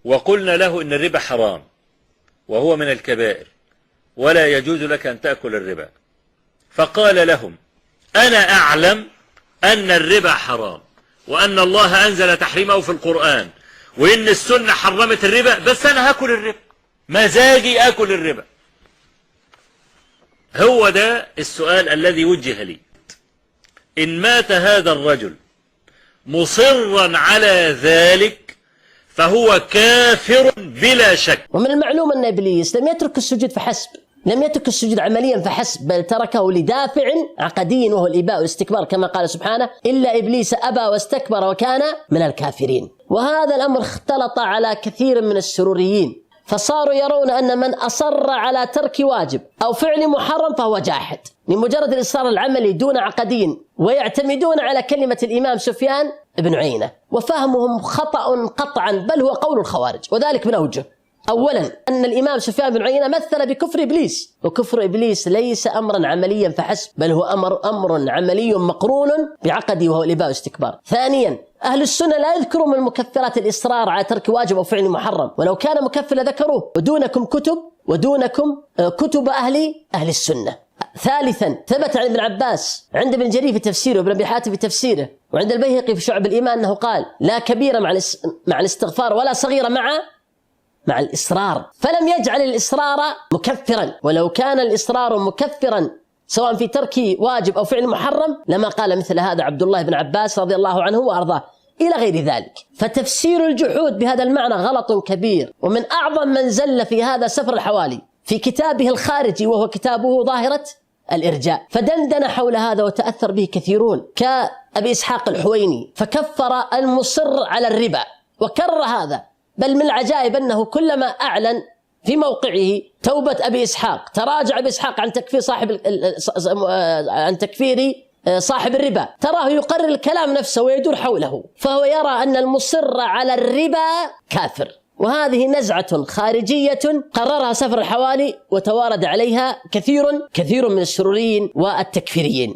وقلنا له إن الربا حرام وهو من الكبائر ولا يجوز لك أن تأكل الربا، فقال لهم: أنا أعلم أن الربا حرام وأن الله أنزل تحريمه في القرآن وإن السنة حرمت الربا، بس أنا هاكل الربا، مزاجي أكل الربا. هو ده السؤال الذي وجه لي. إن مات هذا الرجل مصرا على ذلك فهو كافر بلا شك. ومن المعلوم أن إبليس لم يترك السجود فحسب، لم يترك السجود عمليا فحسب، بل تركه لدافع عقدي وهو الإباء والاستكبار، كما قال سبحانه: إلا إبليس أبى واستكبر وكان من الكافرين. وهذا الأمر اختلط على كثير من السروريين، فصاروا يرون أن من أصر على ترك واجب أو فعل محرم فهو جاحد لمجرد الإصرار العملي دون عقدين، ويعتمدون على كلمة الإمام سفيان بن عيينة، وفهمهم خطأ قطعا، بل هو قول الخوارج، وذلك من أوجه. أولا، أن الإمام سفيان بن عيينة مثل بكفر إبليس، وكفر إبليس ليس أمرا عمليا فحسب، بل هو أمر عملي مقرون بعقدي وهو الإباء والاستكبار. ثانيا، أهل السنة لا يذكرون من المكفرات الإصرار على ترك واجب أو فعل محرم، ولو كان مكفر لذكروه، ودونكم كتب أهل السنة. ثالثا، ثبت عن ابن عباس عند ابن جرير في تفسيره وابن أبي حاتم في تفسيره وعند البيهقي في شعب الإيمان أنه قال: لا كبيرة مع الاستغفار ولا صغيرة مع الإصرار، فلم يجعل الإصرار مكفرا، ولو كان الإصرار مكفرا سواء في ترك واجب أو فعل محرم لما قال مثل هذا عبد الله بن عباس رضي الله عنه وأرضاه، إلى غير ذلك. فتفسير الجحود بهذا المعنى غلط كبير، ومن أعظم من زل في هذا سفر الحوالي في كتابه الخارجي، وهو كتابه ظاهرة الإرجاء، فدندن حول هذا وتأثر به كثيرون كأبي إسحاق الحويني، فكفر المصر على الربا وكرر هذا. بل من العجائب أنه كلما أعلن في موقعه توبة أبي إسحاق تراجع أبي إسحاق عن تكفير صاحب الربا، تراه يقرر الكلام نفسه ويدور حوله، فهو يرى أن المصر على الربا كافر. وهذه نزعة خارجية قررها سفر الحوالي وتوارد عليها كثير من السروريين والتكفيريين.